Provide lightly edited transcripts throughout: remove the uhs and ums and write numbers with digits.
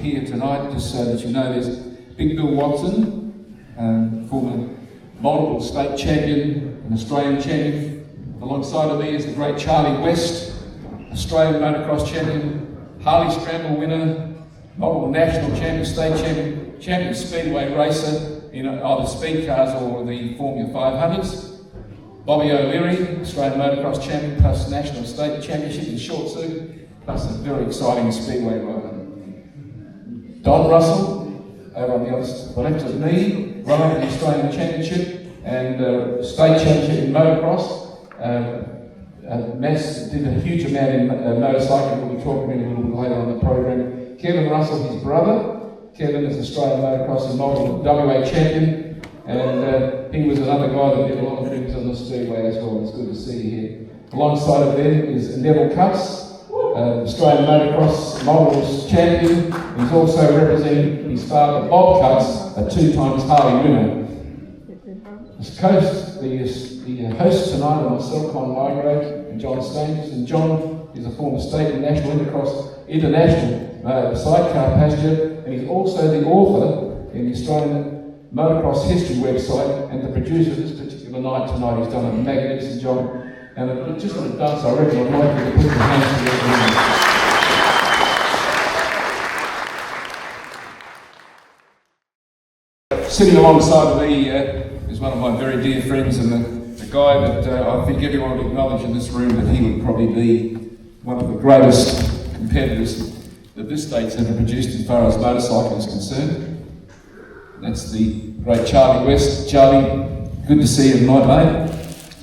here tonight, just so that you know there's Big Bill Watson, former multiple state champion and Australian champion. Alongside of me is the great Charlie West, Australian Motocross champion, Harley Scramble winner, multiple national champion, state champion, champion speedway racer in either speed cars or the Formula 500s. Bobby O'Leary, Australian Motocross champion, plus national state championship in short circuit, plus a very exciting speedway rider. Don Russell, over on the left of me, runner of the Australian Championship and state championship in motocross. Mass did a huge amount in motorcycling. We'll be talking about a little bit later on the program. Kevin Russell, his brother. Kevin is Australian Motocross and multiple WA champion, and he was another guy that did a lot of things on the speedway as well. It's good to see you here. Alongside of them is Neville Australian Motocross multiples champion. He's also representing his father Bob Cutts, a 2-time Harley winner. The host tonight are myself, Con Migro, and John Staines. And John is a former state and national international sidecar passenger, and he's also the author in the Australian Motocross History website and the producer of this particular night tonight. He's done a magnificent job. And just what it does, I reckon I'd like you to put your hands together. Sitting alongside of me is one of my very dear friends, and the guy that I think everyone would acknowledge in this room that he would probably be one of the greatest competitors that this state's ever produced as far as motorcycling is concerned. That's the great Charlie West. Charlie, good to see you tonight, mate.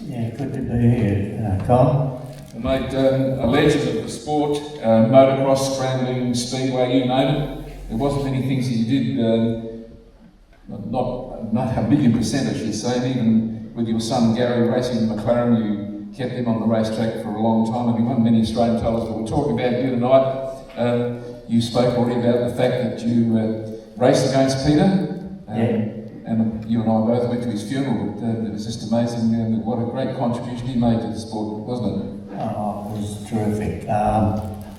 Yeah, good to be here, Con. Mate, a legend of the sport, motocross, scrambling, speedway, you name it. There wasn't many things that you did, not a million percent I should say, and even with your son Gary racing in McLaren, you kept him on the racetrack for a long time, and he won many Australian titles. But we're talking about you tonight. You spoke already about the fact that you raced against Peter. And you and I both went to his funeral, but it was just amazing what a great contribution he made to the sport, wasn't it? Oh, it was terrific.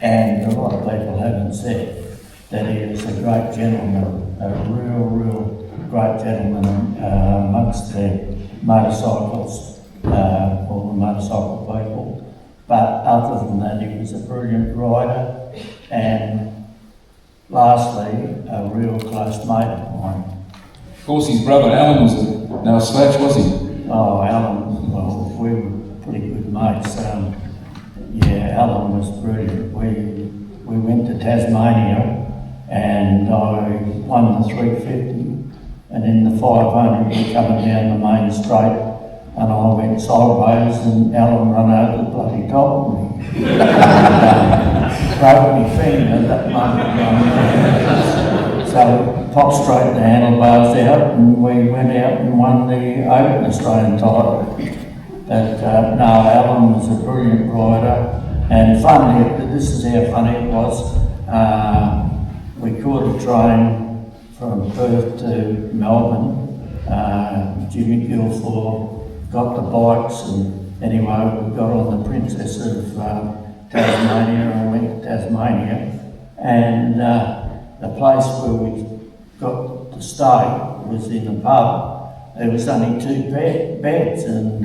And a lot of people haven't said that he was a great gentleman, a real great gentleman amongst the motorcycles, all the motorcycle people. But other than that, he was a brilliant rider, and lastly, a real close mate of mine. Of course, his brother Alan was no slouch, was he? Oh, Alan, well, we were pretty good mates. Alan was brilliant. We went to Tasmania, and I won the 350, and in the 500 we coming down the main straight, and I went sideways, and Alan ran over the bloody top of me. Broke my finger that moment. So popped straight the handlebars out, and we went out and won the Open Australian title. But no, Alan was a brilliant rider, and funny, this is how funny it was. We caught a train from Perth to Melbourne. Jimmy Guilford got the bikes, and anyway, we got on the Princess of Tasmania and went to Tasmania, and the place where we got to stay was in a pub. There was only 2 beds, and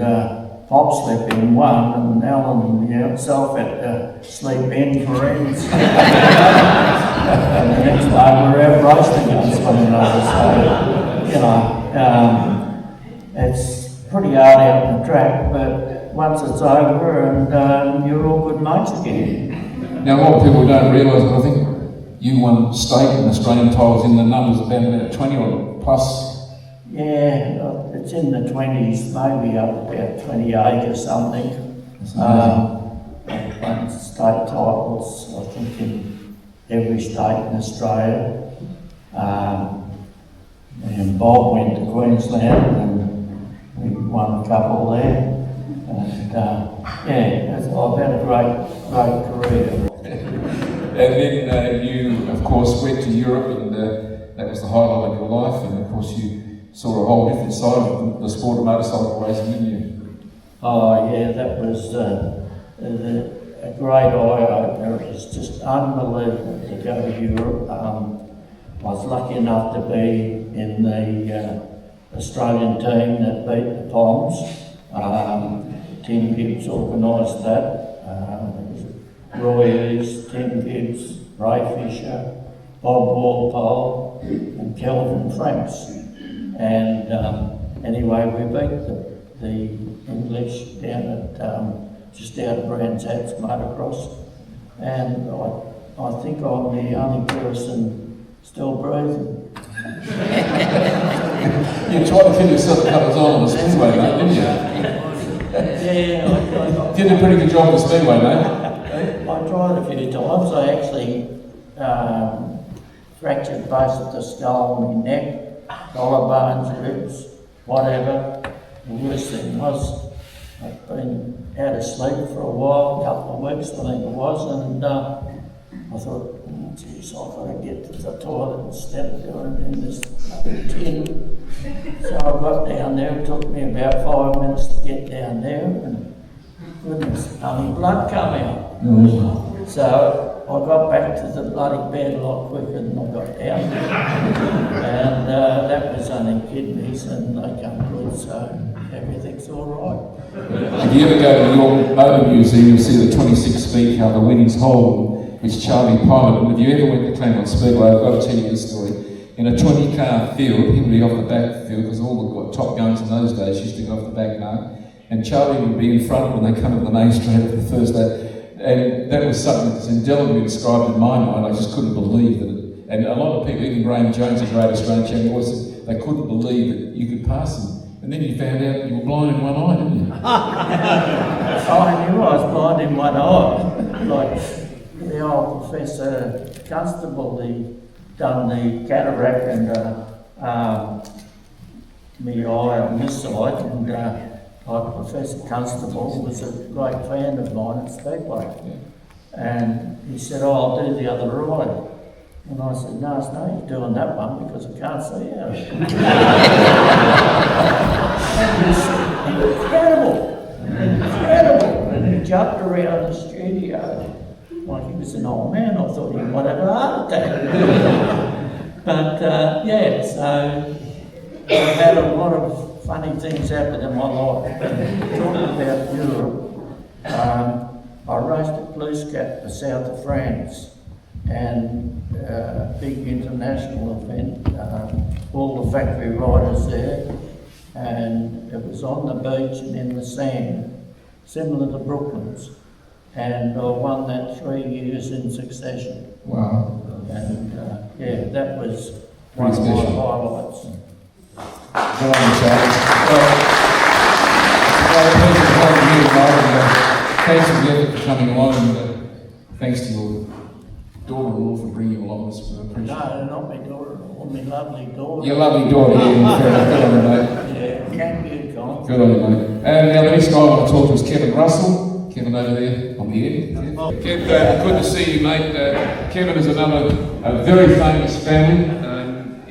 Pop slept in one, and Alan himself had to sleep in for ends. And the next day we were out racing against one another. So, it's pretty hard out on the track, but once it's over, and you're all good mates again. Now, a lot of people don't realise, but I think you won state and Australian titles in the numbers about 20 or plus. Yeah, it's in the 20s, maybe up about 28 or something. Won state titles, I think, in every state in Australia. And Bob went to Queensland, and we won a couple there. And I've had a great career. And then you, of course, went to Europe, and that was the highlight of your life. And of course, you saw a whole different side of the sport of motorcycle racing, didn't you? Oh yeah, that was a great eye-opener. It was just unbelievable to go to Europe. was lucky enough to be in the Australian team that beat the Poms. Tim Gibbs organised that. Roy East, Tim Gibbs, Ray Fisher, Bob Walpole and Kelvin Franks. And anyway, we beat the English down at just out of Brands Hatch Motocross. And I think I'm the only person still breathing. You tried to kill yourself a couple of times on the speedway, mate, didn't you? Yeah, Did a pretty good job on the speedway, mate. I tried a few times. I actually fractured both of the skull, my neck, collarbones, ribs, whatever. The worst thing was I'd been out of sleep for a while, a couple of weeks I think it was, and I thought, oh, geez, I've got to get to the toilet instead of doing it in this tin. So I got down there. It took me about 5 minutes to get down there, and goodness, only blood come out. So I got back to the bloody bed a lot quicker than I got down there. And that was only kidneys, and they come good, so everything's all right. If you ever go to the York Motor Museum, you'll see the 26 speed car, the winnings hole, which Charlie piloted. And if you ever went to Claremont Speedway, I've got to tell you this story. In a 20-car field, he'd be off the back field, because all the top guns in those days used to go off the back mark. And Charlie would be in front when they come to the main straight for the first day. And that was something that's indelibly described in my mind. I just couldn't believe that. And a lot of people, even Graham Jones, the great Australian champion, was, they couldn't believe that you could pass them. And then you found out you were blind in one eye, didn't you? I knew I was blind in one eye. Like the old Professor Constable, he done the cataract and me eye on this side, and like Professor Constable was a great fan of mine at Speedway. And he said, oh, I'll do the other eye. And I said, no, it's no use doing that one because I can't see out. Incredible. And he jumped around the studio like he was an old man. I thought he might have a heart attack. But yeah, so I've had a lot of funny things happen in my life. Talking about Europe, I raced at Bluescap, the south of France, and a big international event, all the factory riders there, and it was on the beach and in the sand, similar to Brooklands, and I won that 3 years in succession. Wow. And yeah, that was one of my highlights. Good on you, Charlie. Well, it's a pleasure having you, Mark. Thanks again for coming along, and thanks to your daughter-in-law for bringing you along. We appreciate it. No, not my daughter-in-law, my lovely daughter. Your lovely daughter, yeah. Good on you, mate. Yeah, thank you, Con. Good on you, mate. And now the next guy I want to talk to is Kevin Russell. Kevin over there on the end. Kev, good to see you, mate. Kevin is another very famous family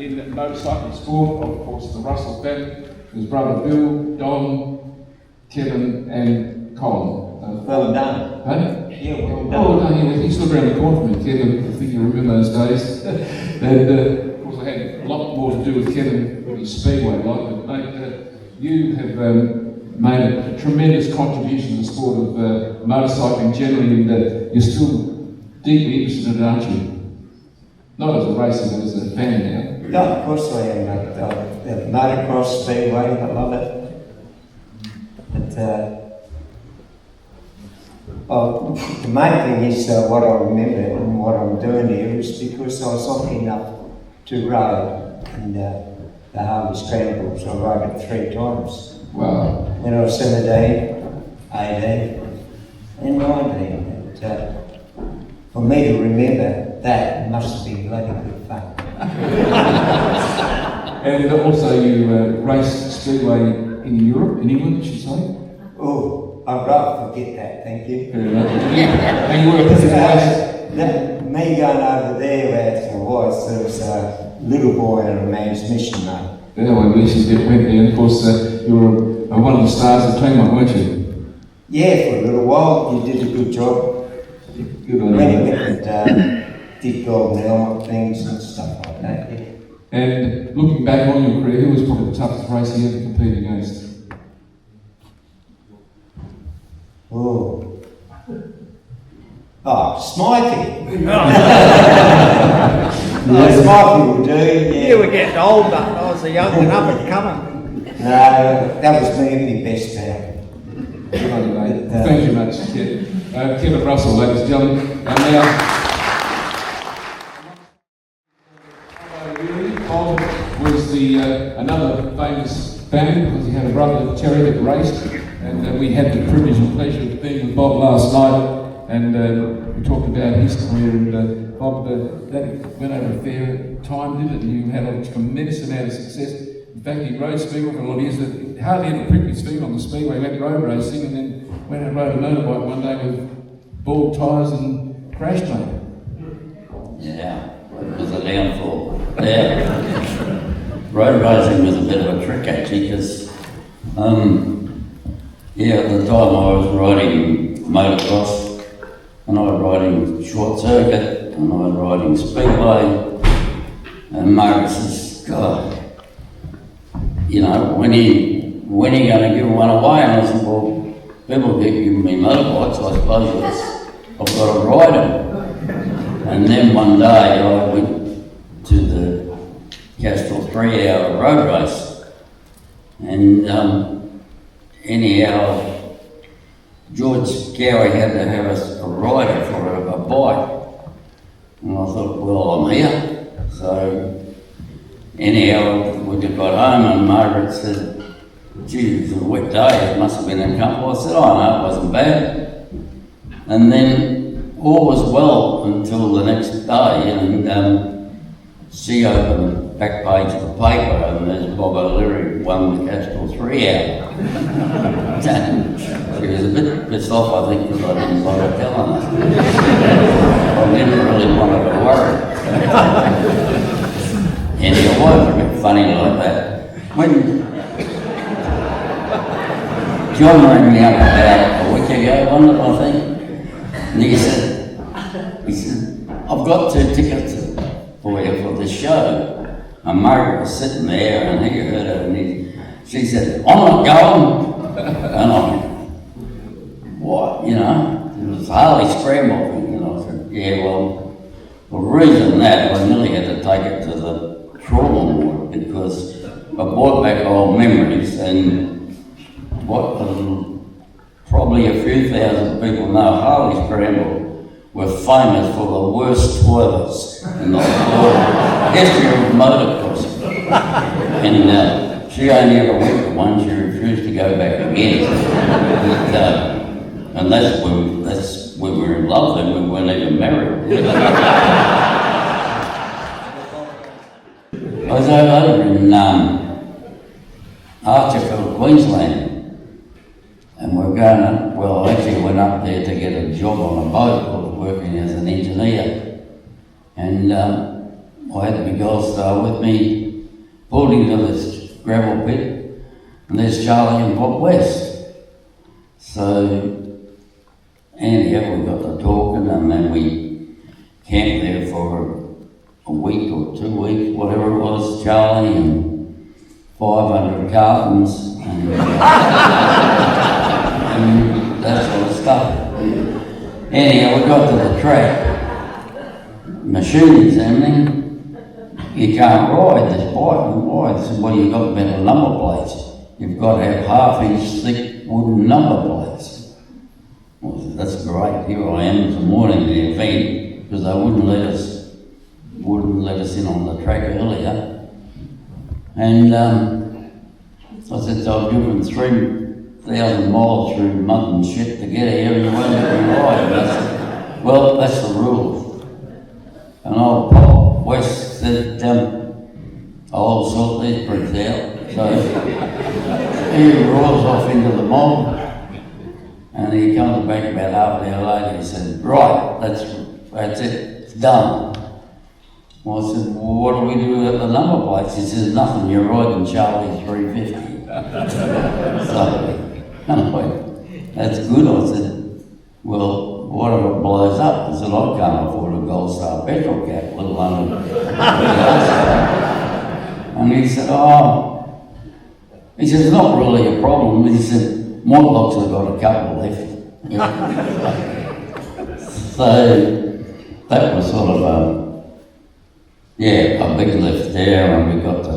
in motorcycle sport. Of course, the Russell family. His brother Bill, Don, Kevin, and Colin. Well done. Huh? Yeah, well done. Oh, no, yeah, he stood around the corner from me, Kevin. I think you remember those days. And of course, I had a lot more to do with Kevin with his speedway life. But mate, you have made a tremendous contribution to the sport of motorcycling generally, and you're still deeply interested in it, aren't you? Not as a racer, but as a fan now. Yeah, of course I am. The motocross speedway, I love it. But the main thing is what I remember and what I'm doing here is because I was lucky enough to ride in the Harley Scrambles. I rode it 3 times. Wow. When I was 17, 18 and 19. For me to remember that must be bloody good fun. And also you raced speedway in Europe, in England, I should say? Oh, I'd rather forget that, thank you. Fair enough. And you were a physical racer? Me going over there as I was, there was a little boy on a man's mission, mate. Yeah, well, at least you went there, and of course you were one of the stars of Claremont, weren't you? Yeah, for a little while, you did a good job. Good on When you. he went and did golden helmet things and stuff like that, yeah. And looking back on your career, who was probably the toughest racer you ever competed against? Oh, Smythe. Smythe will do, yeah. You were getting old, but I was a young and up and coming. No, that was me and my best pal. Good on you, mate. Thank you much, Kevin Russell, ladies and gentlemen. And now, Bob was another famous family because he had a brother, Terry, that raced, and we had the privilege and pleasure of being with Bob last night, and we talked about his career, and Bob, that went over a fair time, didn't it? And you had a tremendous amount of success. In fact, he rode Speedway for a lot of years, that hardly ever pricked his feet on the Speedway, he went road racing, and then went and rode a motorbike one day with bald tyres and crashed, mate. Yeah, it was a downfall. Yeah. Road racing was a bit of a trick actually, because at the time I was riding motocross, and I was riding short circuit, and I was riding speedway, and Margaret says, God, you know, when are you going to give one away? And I said, well, people keep giving me motorbikes, I suppose I've got to ride them. And then one day I went to the Castrol 3-hour road race, and anyhow, George Cowie had to have a rider for a bike, and I thought, well, I'm here. So anyhow, we just got home, and Margaret said, gee, it was a wet day, it must have been uncomfortable. I said, oh no, it wasn't bad. And then all was well until the next day, and she opened the back page of the paper, and there's Bob O'Leary won the Castrol 3-hour. She was a bit pissed off, I think, because I didn't bother telling her. I didn't really want her to worry. And it was a bit funny like that. When John rang me up about a week ago, wasn't it, I think? And he said, I've got 2 tickets for you for this show. And Margaret was sitting there, and he heard her, and she said, I'm not going. And I went, what, you know? It was Harley Scramble, and I said, yeah, well, the reason that I nearly had to take it to the trauma ward, because I brought back old memories, and what probably a few thousand people know, Harley Scramble were famous for the worst toilets in the whole history of motocross. And she only ever went to one, she refused to go back again. And that's when we were in love, and we weren't even married. I was over in Archerfield, Queensland. And we're going up, well, I actually went up there to get a job on a boat. I was working as an engineer. And I had the girl stay with me, pulled into this gravel pit, and there's Charlie and Bob West. So, anyhow, we got to talking, and then we camped there for a week or 2 weeks, whatever it was, Charlie, and 500 cartons, and that sort of stuff. Anyhow, we got to the track, machine examining, you can't ride this bike. Why? I said, well, you've got better number plates. You've got to have 1/2 inch thick wooden number plates. Well, I said, that's great. Here I am this morning at the event, because they wouldn't let us in on the track earlier. And I said, so I've driven 3,000 miles through mud and shit to get here, and you won't let me ride. And I said, well, that's the rules. And old Bob West said, I'll sort these bricks out. So he rolls off into the mob, and he comes back about half an hour later. He said, right, that's it, it's done. Well, I said, well, what do we do with the number plates? He says, nothing, you're riding Charlie 350. So, and I went, that's good. I said, well, what if it blows up? I said, I can't afford a Gold Star petrol cap, let alone a Gold Star. And he said, he said, it's not really a problem. He said, Montlocks have got a couple left. So that was sort of a big lift there, and we got to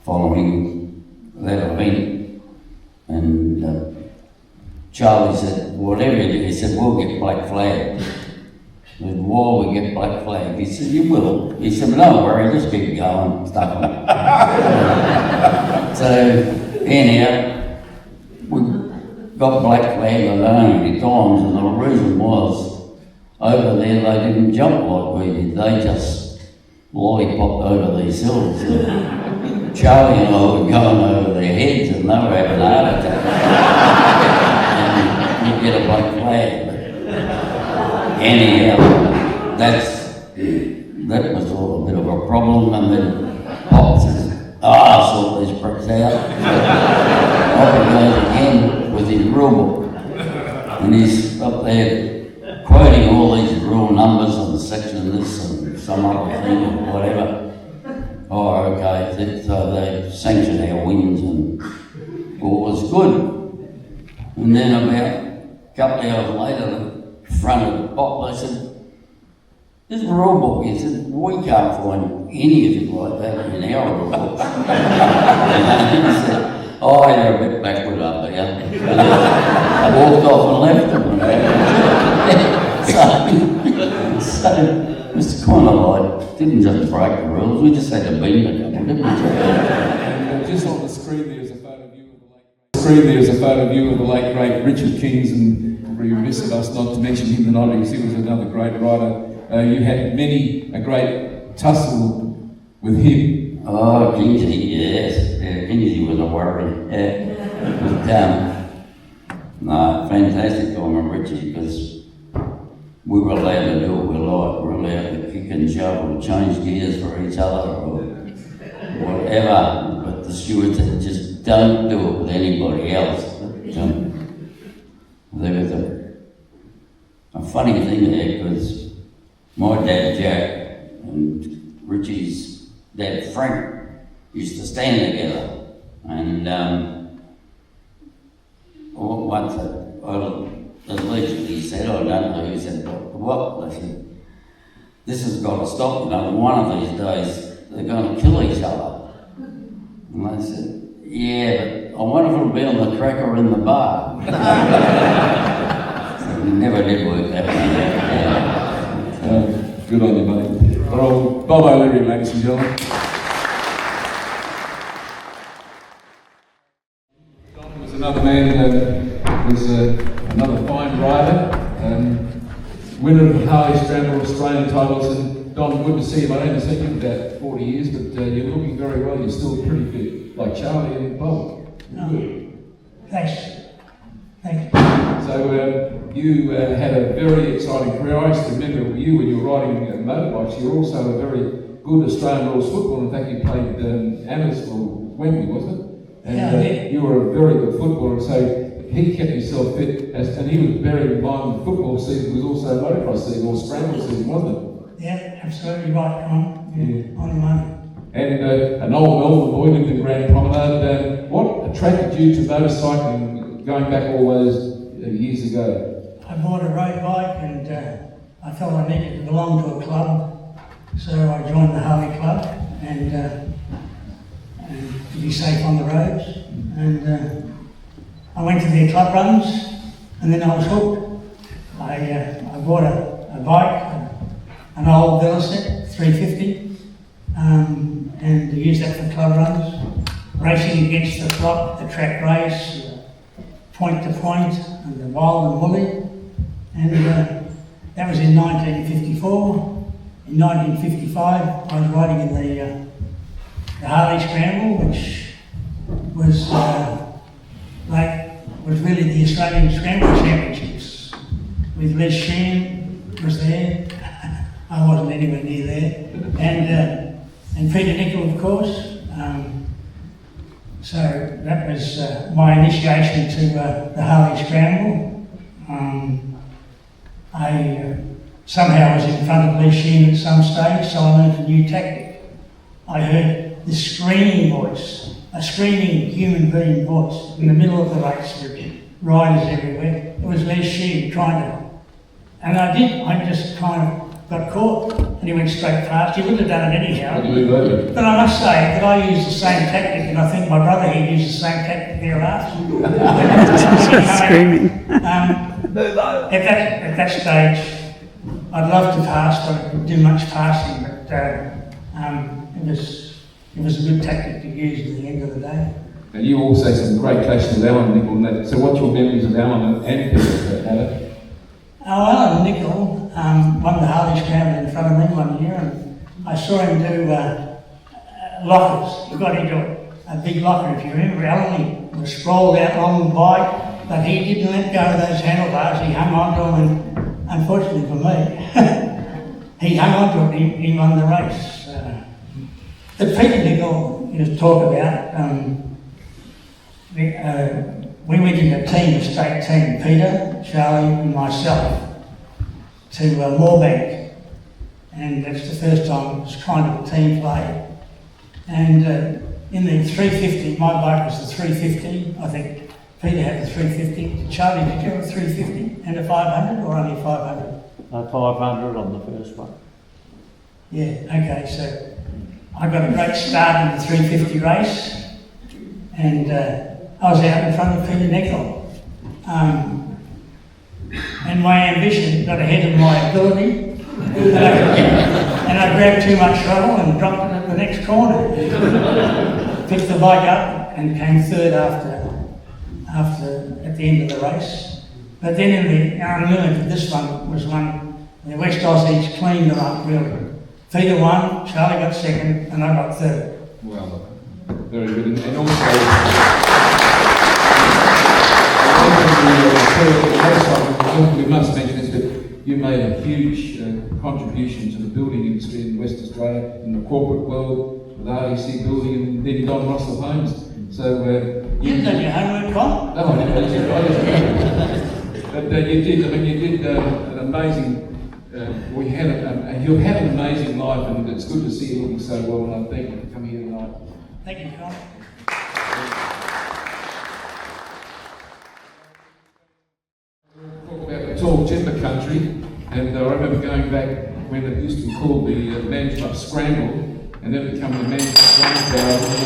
following that event. And Charlie said, whatever you do, he said, we'll get black flag. I said, why we get black flag? He said, you will. He said, but don't worry, just keep going, stuff on it. So anyhow, we got black flag, I don't know how many times, and the reason was, over there they didn't jump like we did, they just lollipopped over these hills. And Charlie and I were going over their heads and they were having a heart attack. And you get a black flag. But anyhow, that was all a bit of a problem. And then Pop says, I sort these pricks out. Off he goes again with his rule book. And he's up there quoting all these rule numbers and section this and some other thing or whatever. Oh, okay, so they sanctioned our wins and all was good. And then about a couple of hours later, the front of the Pop, they said, this rule book, he said, we can't find anything like that in our rule book. And he said, oh, you're a bit backward up here. And I walked off and left them. So Mr. Conley didn't just break the rules, we just had to beat a couple, didn't we? And just on the screen there's a photo view of the late. There's a photo view of the late great Richard Kings, and we remiss of us not to mention him tonight because he was another great rider. You had many a great tussle with him. Oh, Kingsy, yes. Yeah, Kingsy was a worry. Yeah. But, no, fantastic time with Richie because we were allowed to do what we like. We were allowed to kick and shove or change gears for each other or whatever. But the stewards said, just don't do it with anybody else. But, there was a funny thing there because my dad Jack and Richie's dad Frank used to stand together, and once allegedly he said, I don't know who said what, they said, this has got to stop, you know, one of these days they're going to kill each other. And I said, yeah, but I wonder if it'll be on the track or in the bar. So it never did work that way. Good on you, buddy. Well, Bob O'Leary, ladies and gentlemen. Don was another man, was another fine rider, winner of the Harley Scramble Australian titles. And Don, good to see you. I haven't seen you for about 40 years, but you're looking very well. You're still pretty fit, like Charlie and Bob. Good. Thanks. Thank you. So you had a very exciting career. I used to remember you when you were riding motorbikes. You were also a very good Australian rules footballer. In fact, you played amateurs for Wembley, wasn't it? And Yeah. You were a very good footballer. So he kept himself fit, and he was bearing in mind the football season was also motocross season or scramble season, wasn't it? Yeah, absolutely right, Con. Yeah. On the money. And an old Melbourne boy lived in Grand Promenade. What attracted you to motorcycling going back all those years ago? I bought a road bike and I felt I needed to belong to a club, so I joined the Harley Club and to be safe on the roads. And I went to their club runs and then I was hooked. I bought a bike, an old Velocet 350, and used that for club runs, racing against the flock, the track race, point to point, and the wild and woolly. And that was in 1954. In 1955, I was riding in the Harley Scramble, which was really the Australian Scramble Championships, with Les Shan was there. I wasn't anywhere near there, and Peter Nicol, of course. So that was my initiation to the Harley Scramble. somehow was in front of Lee Sheehan at some stage, so I learned a new tactic. I heard this screaming voice, a screaming human being voice in the middle of the race with riders everywhere. It was Lee Sheehan trying to, and I just kind of got caught, and he went straight past. He wouldn't have done it anyhow. But I must say that I used the same tactic, and I think my brother here used the same tactic thereafter. Screaming. At that stage, I'd love to pass, but I couldn't do much passing, but it was a good tactic to use at the end of the day. And you also had some great clashes with Alan Nicol and that. So what's your memories of Alan and Peter for that matter? Alan Nicol won the Harley Scramble in front of me one year, and I saw him do lockers. He got into a big locker, if you remember. Alan, he was sprawled out on the bike, but he didn't let go of those handlebars. He hung on to them, and unfortunately for me, he hung on to it and he won the race. But Peter Nicol, you talk about, we went in a team, a state team, Peter, Charlie and myself, to Moorebank. And that's the first time it was kind of a team play. And in the 350, my bike was the 350, I think Peter had the 350. Charlie, did you have a 350 and a 500 or only 500? 500 on the first one. Yeah, okay, so I got a great start in the 350 race, and I was out in front of Peter Nicol. And my ambition got ahead of my ability, and I grabbed too much throttle and dropped it at the next corner. Picked the bike up and came third at the end of the race. But then in the unlimited, this one was one, the West Aussies cleaned them up really. Peter won, Charlie got second, and I got third. Well, very good. And also, we must mention this, but you made a huge contribution to the building industry in West Australia, in the corporate world, with REC building, and then Don Russell Homes. So You've done your homework, Con? No, I didn't. But you did an amazing. You've had an amazing life, and it's good to see you looking so well. And I thank you for coming here tonight. Thank you, Con. Talk about the tall timber country, and I remember going back when it used to be called the Management Scramble, and then it became the Management 1000, and I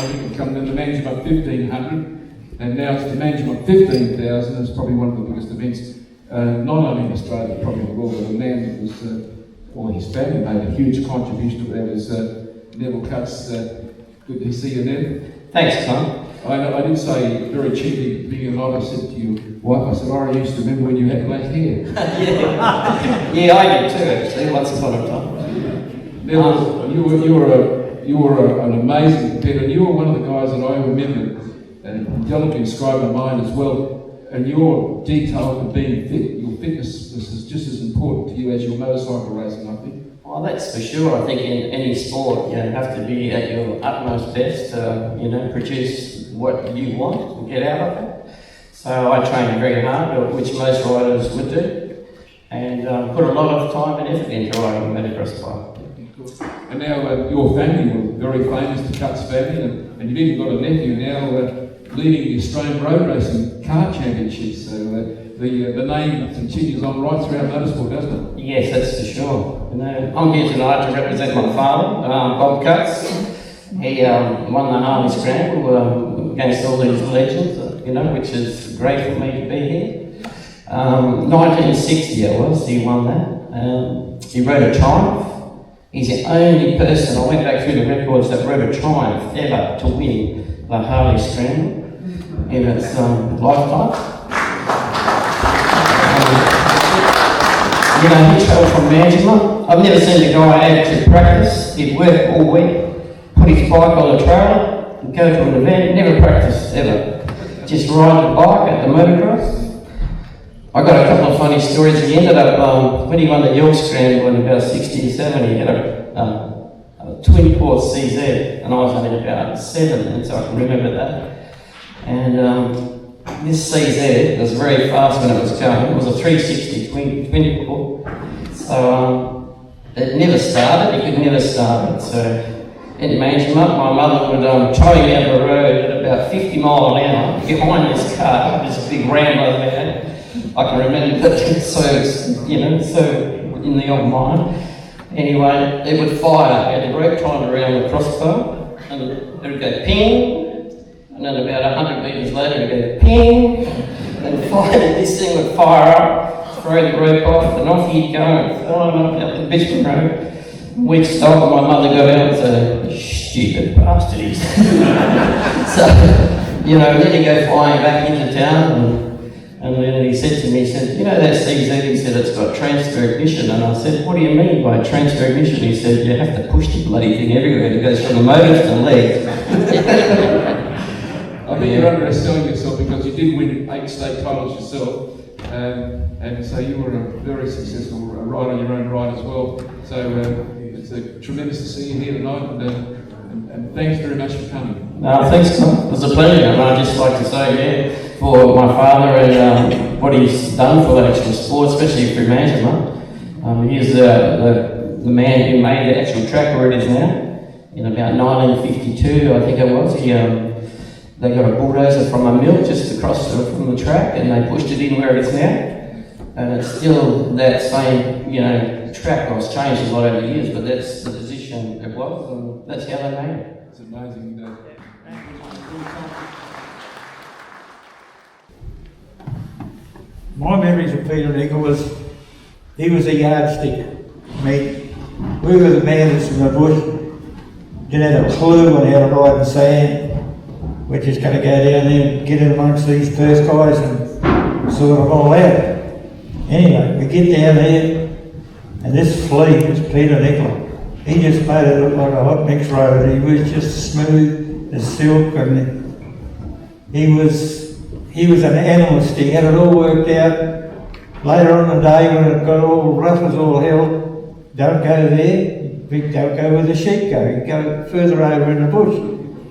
think it became then the Management 1500, and now it's the Management 15,000. It's probably one of the biggest events. Not only in Australia, but probably in the world. The man that was, his family made a huge contribution to that was Neville Cutts. Good to see you, Nev. Thanks, Con. I did say very cheaply, being alive, I said to you, wife, I said, I used to remember when you had black hair. Yeah, I did too, actually, once upon a time. Neville, you were an amazing competitor, and you were one of the guys that I remember, and indelibly inscribed in my mind as well. And your detail of being fit, your fitness is just as important to you as your motorcycle racing, I think. Well, that's for sure. I think in any sport, you have to be at your utmost best to, produce what you want and get out of it. So I trained very hard, which most riders would do, and put a lot of time and effort into riding a motocross bike. And now your family were very famous, the Cutts family, and you've even got a nephew now leading the Australian Road Racing Car Championships. So the name continues on right throughout motorsport, doesn't it? Yes, that's for sure. I'm here tonight to represent my father, Bob Cutts. He won the Harley Scramble against all these legends, which is great for me to be here. 1960 he won that. He rode a Triumph. He's the only person, I went back through the records, that rode a Triumph ever to win the Harley Scramble in its lifetime. He travelled from Manchester. I've never seen the guy actually practice. He'd work all week, put his bike on the trailer, and go to an event, never practiced ever. Just ride the bike at the motocross. I got a couple of funny stories. He ended up, when he won the York Scramble in about 67, he had a twin port CZ, and I was only about 7 then, so I can remember that. And this CZ was very fast when it was going. It was a 360 twin coil. So it never started, he could never start it. So it made him up. My mother would tow him out the road at about 50 mile an hour behind this car, this big Rambo van. I can remember it, so in the old mine. Anyway, it would fire, had the rope tied around the crossbow, and it would go ping, and then about 100 metres later it would go ping, and fire, this thing would fire up, throw the rope off, and off he'd go, flying up the Bishop Road. We'd stop and my mother go out and say, stupid bastard he said. So, then he'd go flying back into town, and then he said to me, he said, you know that CZ, he said, it's got transfer ignition. And I said, what do you mean by transfer ignition? He said, you have to push the bloody thing everywhere. It goes from the motor to the leg. I think you're underselling yourself because you did win 8 state titles yourself. And so you were a very successful rider on your own ride as well. So it's tremendous to see you here tonight. And thanks very much for coming. No, thanks, Tom. It was a pleasure. And I'd just like to say, for my father and what he's done for the actual sport, especially for Manchester. He's the man who made the actual track where it is now. In about 1952, I think it was, they got a bulldozer from a mill just across from the track, and they pushed it in where it is now. And it's still that same, track. It's changed a lot over the years, but that's the position it was, and that's how they made it. It's amazing. My memories of Peter Nicol was, he was a yardstick. We were the madness in the bush. Didn't have a clue on how to ride in sand. We're just going to go down there and get in amongst these Perth guys and sort of all out. Anyway, we get down there, and this flea was Peter Nicol. He just made it look like a hot mix road. He was just smooth as silk, and he was an analyst. He had it all worked out. Later on in the day, when it got all rough as all hell, don't go there. Don't go where the sheep go. You go further over in the bush.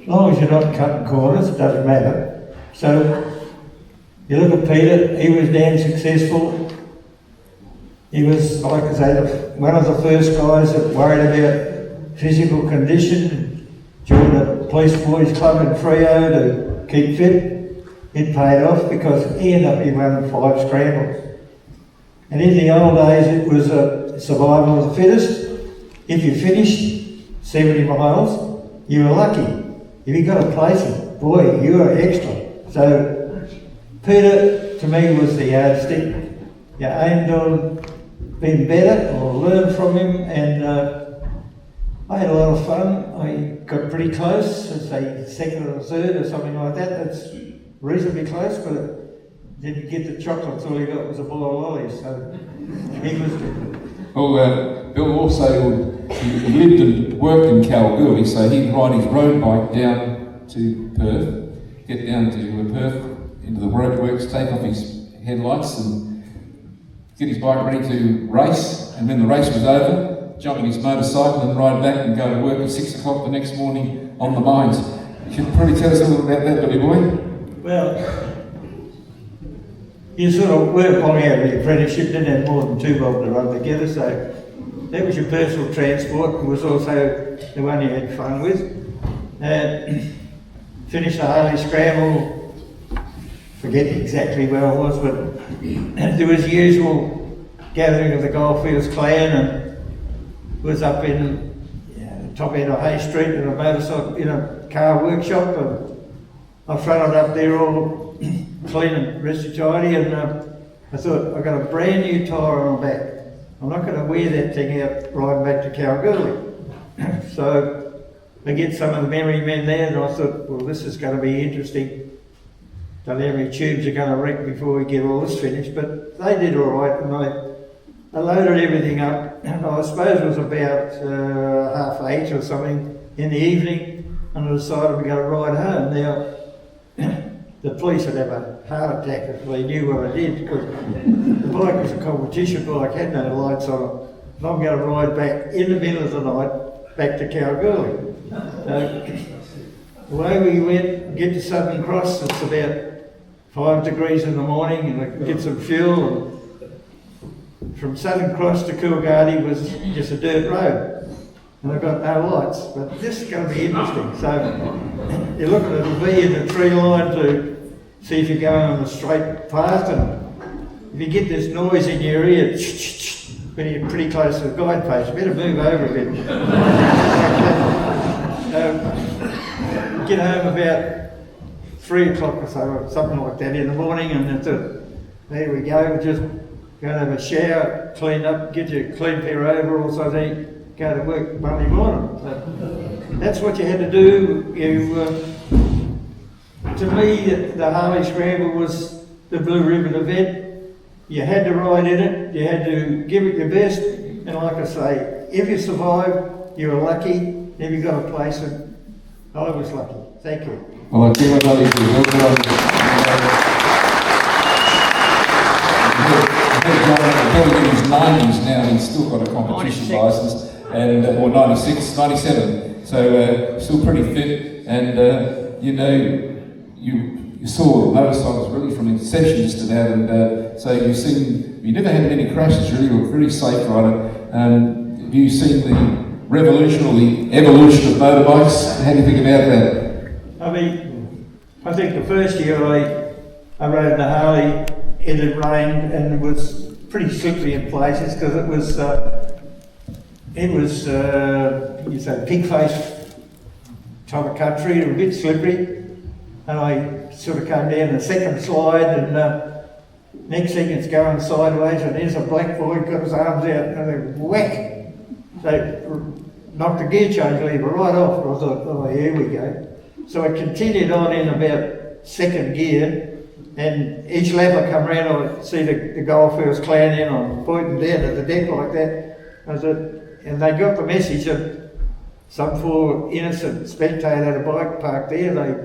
As long as you're not cutting corners, it doesn't matter. So you look at Peter. He was damn successful. He was, like I say, one of the first guys that worried about physical condition. Joined the Police Boys Club in Freo to keep fit. It paid off because he ended up being running 5 scrambles. And in the old days, it was a survival of the fittest. If you finished 70 miles, you were lucky. If you got a placing, boy, you were extra. So Peter, to me, was the yardstick. You aimed on being better or learn from him, and I had a lot of fun. I got pretty close, let's say second or third or something like that. That's reasonably close, but didn't get the chocolates. All he got was a bowl of lollies, so he was good. Well, Bill also he lived and worked in Kalgoorlie, so he'd ride his road bike down to Perth, get down to Perth into the roadworks, take off his headlights and get his bike ready to race. And when the race was over, jump in his motorcycle and ride back and go to work at 6 o'clock the next morning on the mines. You can probably tell us a little about that, Billy boy. Well, you sort of work along out of the apprenticeship, didn't have more than 2 bob to run together, so that was your personal transport. It was also the one you had fun with. Finished the Harley Scramble, forget exactly where I was, but there was the usual gathering of the Goldfields clan, and was up in the top end of Hay Street in a motorcycle, in a car workshop, and I fronted up there all clean and rested tidy, and I thought, I've got a brand new tyre on the back. I'm not going to wear that thing out riding back to Kalgoorlie. So I get some of the memory men there, and I thought, well, this is going to be interesting. Don't know how many tubes are going to wreck before we get all this finished, but they did all right, and I loaded everything up, and I suppose it was about 8:30 or something in the evening, and I decided we're going to ride home. Now, the police would have a heart attack if they knew what I did, because the bike was a competition bike, had no lights on it, and I'm going to ride back in the middle of the night back to Kalgoorlie. So, the way we went, get to Southern Cross, it's about 5 degrees in the morning, and I could get some fuel. And from Southern Cross to Coolgardie was just a dirt road, and I got no lights. But this is going to be interesting. So you're looking at a V in the tree line to see if you're going on a straight path, and if you get this noise in your ear when you're pretty close to the guide post, you better move over a bit. Get home about 3 o'clock or so, or something like that in the morning, and there we go, just go and have a shower, clean up, get your clean pair of overalls, so then go to work Monday morning. So that's what you had to do. To me, the Harley Scramble was the Blue Ribbon event. You had to ride in it, you had to give it your best, and like I say, if you survived, you were lucky. If you got a place, and I was lucky. Thank you. Well, I tell you what, I'll leave you. Well, in his 90s now, and he's still got a competition 96. licence, and or 96, 97, so still pretty fit, and you know, you saw motorcycles really from inception just to that, and so you never had many crashes really. You were a very safe rider. Have you seen the revolution or the evolution of motorbikes? How do you think about that? I think the first year I rode the Harley, it had rained and it was pretty slippery in places because you say pig face type of country, it was a bit slippery. And I sort of came down the second slide, and next thing it's going sideways, and there's a black boy got his arms out, and then whack! They knocked the gear change lever right off. And I thought, oh, here we go. So I continued on in about second gear, and each lap I come round, I see the golfers clown in, I'm pointing down at the deck like that. And they got the message that some poor innocent spectator had a bike parked there. They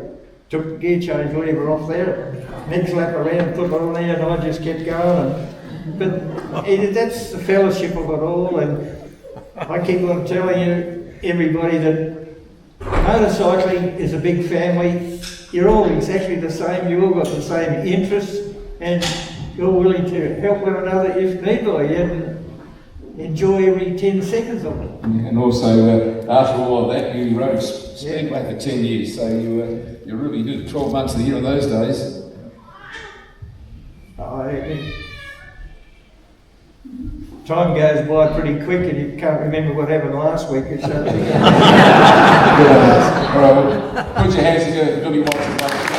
took the gear change lever off there. Next lap around, put it on there, and I just kept going. But that's the fellowship of it all, and I keep on telling you, everybody, that motorcycling is a big family. You're all exactly the same, you all got the same interests, and you're willing to help one another if need be, and enjoy every 10 seconds of it. And also, after all of that, you rode Speedway for 10 years, so you really did 12 months of the year in those days. Time goes by pretty quick, and you can't remember what happened last week. All right, well, put your hands together for Billy Watson.